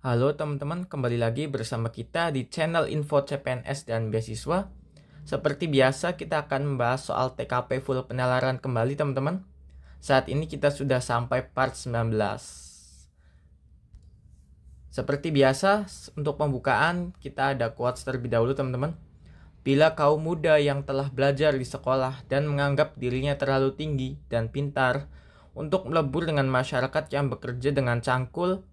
Halo teman-teman, kembali lagi bersama kita di channel Info CPNS dan Beasiswa. Seperti biasa, kita akan membahas soal TKP full penalaran kembali teman-teman. Saat ini kita sudah sampai part 19. Seperti biasa, untuk pembukaan kita ada quotes terlebih dahulu teman-teman. Bila kaum muda yang telah belajar di sekolah dan menganggap dirinya terlalu tinggi dan pintar untuk melebur dengan masyarakat yang bekerja dengan cangkul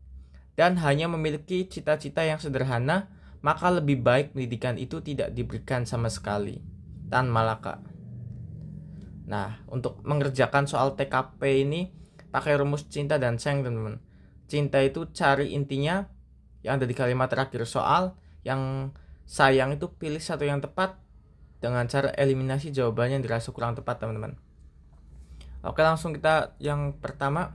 dan hanya memiliki cita-cita yang sederhana, maka lebih baik pendidikan itu tidak diberikan sama sekali. Tan Malaka. Nah, untuk mengerjakan soal TKP ini pakai rumus cinta dan sayang teman-teman. Cinta itu cari intinya yang ada di kalimat terakhir soal, yang sayang itu pilih satu yang tepat dengan cara eliminasi jawabannya yang dirasa kurang tepat teman-teman. Oke, langsung kita yang pertama.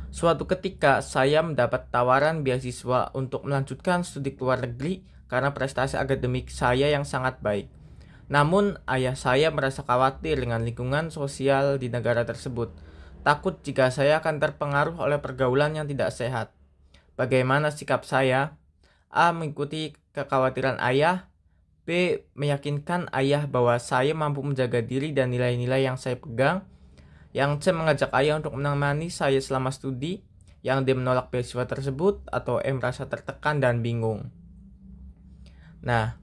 Suatu ketika saya mendapat tawaran beasiswa untuk melanjutkan studi ke luar negeri karena prestasi akademik saya yang sangat baik. Namun ayah saya merasa khawatir dengan lingkungan sosial di negara tersebut. Takut jika saya akan terpengaruh oleh pergaulan yang tidak sehat. Bagaimana sikap saya? A. Mengikuti kekhawatiran ayah. B. Meyakinkan ayah bahwa saya mampu menjaga diri dan nilai-nilai yang saya pegang. Yang C. Mengajak ayah untuk menemani saya selama studi. Yang D. Menolak beasiswa tersebut. Atau E. Merasa tertekan dan bingung. Nah,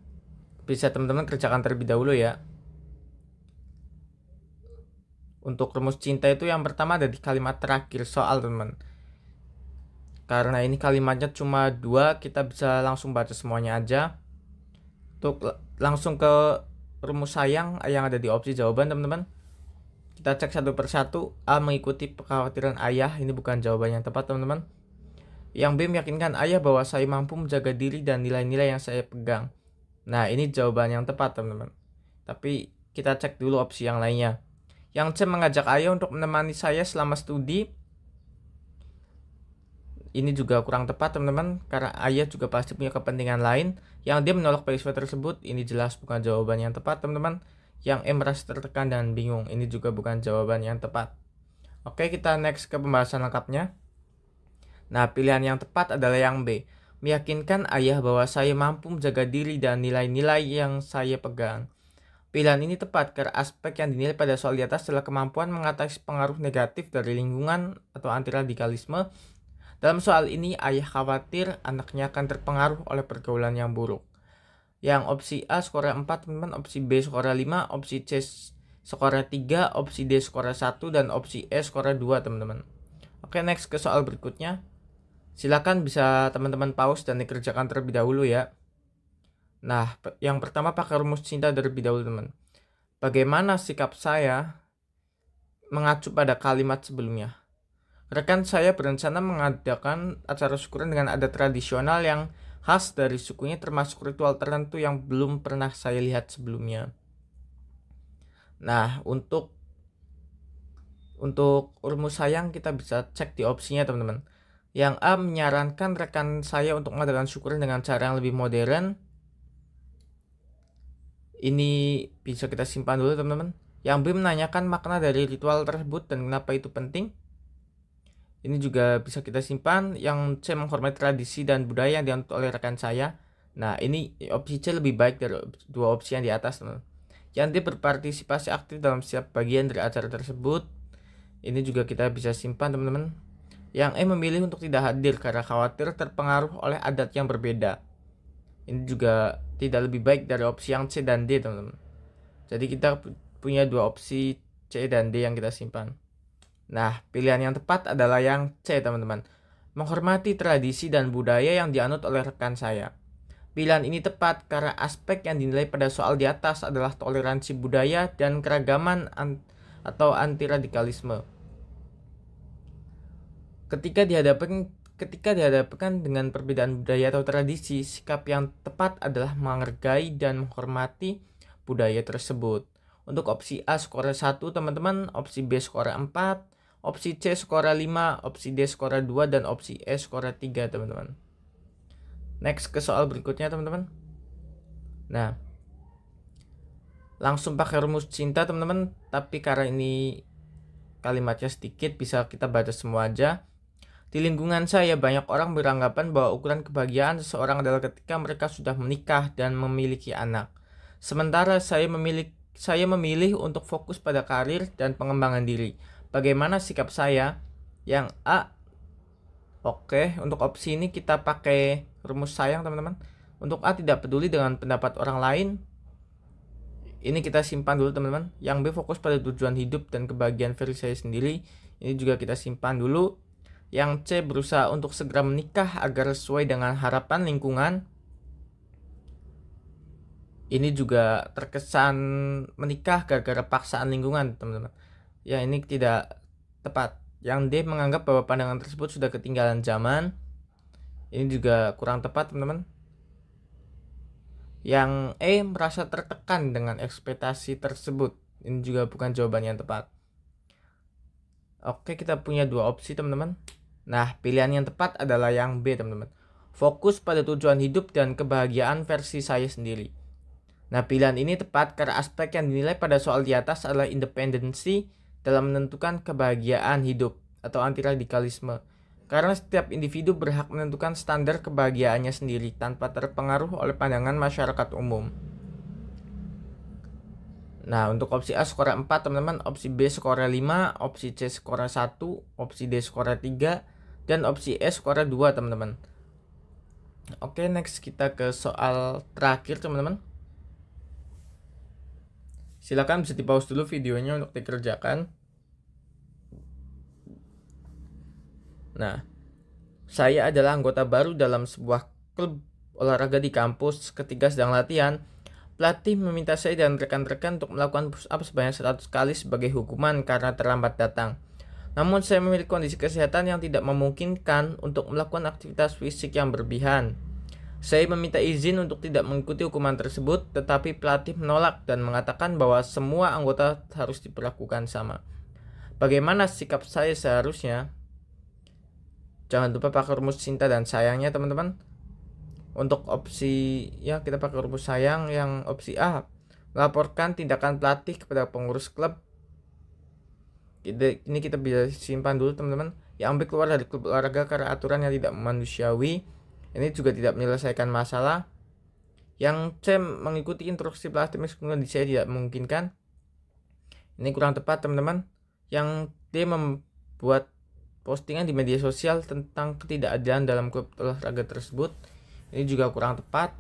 bisa teman-teman kerjakan terlebih dahulu ya. Untuk rumus cinta itu yang pertama ada di kalimat terakhir soal teman. Karena ini kalimatnya cuma 2, kita bisa langsung baca semuanya aja. Untuk langsung ke rumus sayang yang ada di opsi jawaban teman-teman. Kita cek satu persatu. A. Mengikuti kekhawatiran ayah. Ini bukan jawaban yang tepat teman-teman. Yang B. Meyakinkan ayah bahwa saya mampu menjaga diri dan nilai-nilai yang saya pegang. Nah, ini jawaban yang tepat teman-teman. Tapi kita cek dulu opsi yang lainnya. Yang C. Mengajak ayah untuk menemani saya selama studi. Ini juga kurang tepat teman-teman, karena ayah juga pasti punya kepentingan lain. Yang D. Menolak beasiswa tersebut. Ini jelas bukan jawaban yang tepat teman-teman. Yang E. Merasa tertekan dan bingung. Ini juga bukan jawaban yang tepat. Oke, kita next ke pembahasan lengkapnya. Nah, pilihan yang tepat adalah yang B. Meyakinkan ayah bahwa saya mampu menjaga diri dan nilai-nilai yang saya pegang. Pilihan ini tepat karena aspek yang dinilai pada soal di atas adalah kemampuan mengatasi pengaruh negatif dari lingkungan atau anti-radikalisme. Dalam soal ini, ayah khawatir anaknya akan terpengaruh oleh pergaulan yang buruk. Yang opsi A skornya 4 teman-teman, opsi B skornya 5, opsi C skornya 3, opsi D skornya 1, dan opsi E skornya 2 teman-teman. Oke, next ke soal berikutnya. Silakan bisa teman-teman pause dan dikerjakan terlebih dahulu ya. Nah, yang pertama pakai rumus cinta terlebih dahulu teman. Bagaimana sikap saya mengacu pada kalimat sebelumnya? Rekan saya berencana mengadakan acara syukuran dengan adat tradisional yang khas dari sukunya, termasuk ritual tertentu yang belum pernah saya lihat sebelumnya. Nah, untuk rumus sayang kita bisa cek di opsinya teman-teman. Yang A menyarankan rekan saya untuk mengadakan syukuran dengan cara yang lebih modern. Ini bisa kita simpan dulu teman-teman. Yang B menanyakan makna dari ritual tersebut dan kenapa itu penting. Ini juga bisa kita simpan. Yang C menghormati tradisi dan budaya yang dianut oleh rekan saya. Nah, ini opsi C lebih baik dari dua opsi yang di atas teman. Yang D berpartisipasi aktif dalam setiap bagian dari acara tersebut. Ini juga kita bisa simpan teman-teman. Yang E memilih untuk tidak hadir karena khawatir terpengaruh oleh adat yang berbeda. Ini juga tidak lebih baik dari opsi yang C dan D teman-teman. Jadi kita punya dua opsi C dan D yang kita simpan. Nah, pilihan yang tepat adalah yang C teman-teman. Menghormati tradisi dan budaya yang dianut oleh rekan saya. Pilihan ini tepat karena aspek yang dinilai pada soal di atas adalah toleransi budaya dan keragaman atau anti-radikalisme. Ketika dihadapkan dengan perbedaan budaya atau tradisi, sikap yang tepat adalah menghargai dan menghormati budaya tersebut. Untuk opsi A skornya 1 teman-teman, opsi B skornya 4, opsi C skornya 5, opsi D skornya 2, dan opsi E skornya 3 teman-teman. Next ke soal berikutnya teman-teman. Nah, langsung pakai rumus cinta teman-teman, tapi karena ini kalimatnya sedikit bisa kita baca semua aja. Di lingkungan saya, banyak orang beranggapan bahwa ukuran kebahagiaan seseorang adalah ketika mereka sudah menikah dan memiliki anak. Sementara saya memilih untuk fokus pada karir dan pengembangan diri. Bagaimana sikap saya? Yang A. Oke, untuk opsi ini kita pakai rumus sayang, teman-teman. Untuk A, tidak peduli dengan pendapat orang lain. Ini kita simpan dulu, teman-teman. Yang B, fokus pada tujuan hidup dan kebahagiaan versi saya sendiri. Ini juga kita simpan dulu. Yang C, berusaha untuk segera menikah agar sesuai dengan harapan lingkungan. Ini juga terkesan menikah gara-gara paksaan lingkungan, teman-teman. Ya, ini tidak tepat. Yang D, menganggap bahwa pandangan tersebut sudah ketinggalan zaman. Ini juga kurang tepat, teman-teman. Yang E, merasa tertekan dengan ekspektasi tersebut. Ini juga bukan jawaban yang tepat. Oke, kita punya dua opsi, teman-teman. Nah, pilihan yang tepat adalah yang B, teman-teman. Fokus pada tujuan hidup dan kebahagiaan versi saya sendiri. Nah, pilihan ini tepat karena aspek yang dinilai pada soal di atas adalah independensi dalam menentukan kebahagiaan hidup atau anti-radikalisme. Karena setiap individu berhak menentukan standar kebahagiaannya sendiri tanpa terpengaruh oleh pandangan masyarakat umum. Nah, untuk opsi A skor 4, teman-teman, opsi B skor 5, opsi C skor 1, opsi D skor 3, dan opsi E skor 2, teman-teman. Oke, next kita ke soal terakhir, teman-teman. Silakan bisa di-pause dulu videonya untuk dikerjakan. Nah, saya adalah anggota baru dalam sebuah klub olahraga di kampus. Ketika sedang latihan, pelatih meminta saya dan rekan-rekan untuk melakukan push up sebanyak 100 kali sebagai hukuman karena terlambat datang. Namun saya memiliki kondisi kesehatan yang tidak memungkinkan untuk melakukan aktivitas fisik yang berlebihan. Saya meminta izin untuk tidak mengikuti hukuman tersebut, tetapi pelatih menolak dan mengatakan bahwa semua anggota harus diperlakukan sama. Bagaimana sikap saya seharusnya? Jangan lupa pakai rumus cinta dan sayangnya, teman-teman. Untuk opsi ya kita pakai rumus sayang. Yang opsi A, melaporkan tindakan pelatih kepada pengurus klub. Ini kita bisa simpan dulu, teman-teman. Yang B, keluar dari klub olahraga karena aturan yang tidak manusiawi. Ini juga tidak menyelesaikan masalah. Yang C, mengikuti instruksi pelatih meskipun kondisi saya tidak memungkinkan. Ini kurang tepat, teman-teman. Yang D, membuat postingan di media sosial tentang ketidakadilan dalam klub olahraga tersebut. Ini juga kurang tepat.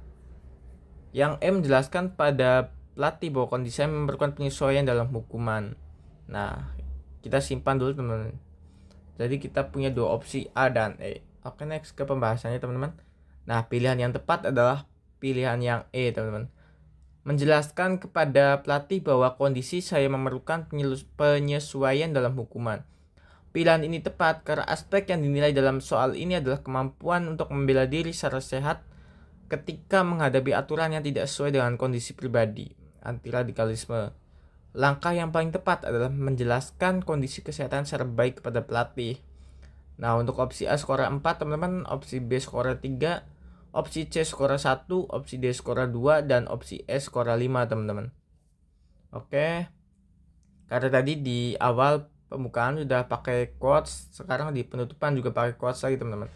Yang M, menjelaskan pada pelatih bahwa kondisi saya memerlukan penyesuaian dalam hukuman. Nah, kita simpan dulu, teman-teman. Jadi kita punya dua opsi A dan E. Oke, next ke pembahasannya, teman-teman. Nah, pilihan yang tepat adalah pilihan yang E, teman-teman. Menjelaskan kepada pelatih bahwa kondisi saya memerlukan penyesuaian dalam hukuman. Pilihan ini tepat karena aspek yang dinilai dalam soal ini adalah kemampuan untuk membela diri secara sehat ketika menghadapi aturan yang tidak sesuai dengan kondisi pribadi, anti-radikalisme. Langkah yang paling tepat adalah menjelaskan kondisi kesehatan secara baik kepada pelatih. Nah, untuk opsi A skor 4, teman-teman, opsi B skor 3, opsi C skor 1, opsi D skor 2, dan opsi E skor 5, teman-teman. Oke. Karena tadi di awal pembukaan sudah pakai quotes, sekarang di penutupan juga pakai quotes lagi, teman-teman.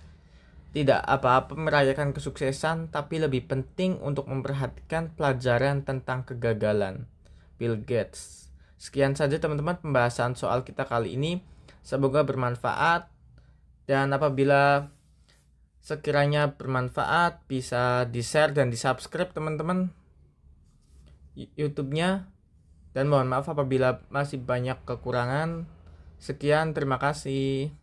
Tidak apa-apa merayakan kesuksesan, tapi lebih penting untuk memperhatikan pelajaran tentang kegagalan. Bill Gates. Sekian saja, teman-teman, pembahasan soal kita kali ini. Semoga bermanfaat. Dan apabila sekiranya bermanfaat, bisa di-share dan di-subscribe, teman-teman, YouTube-nya. Dan mohon maaf apabila masih banyak kekurangan. Sekian, terima kasih.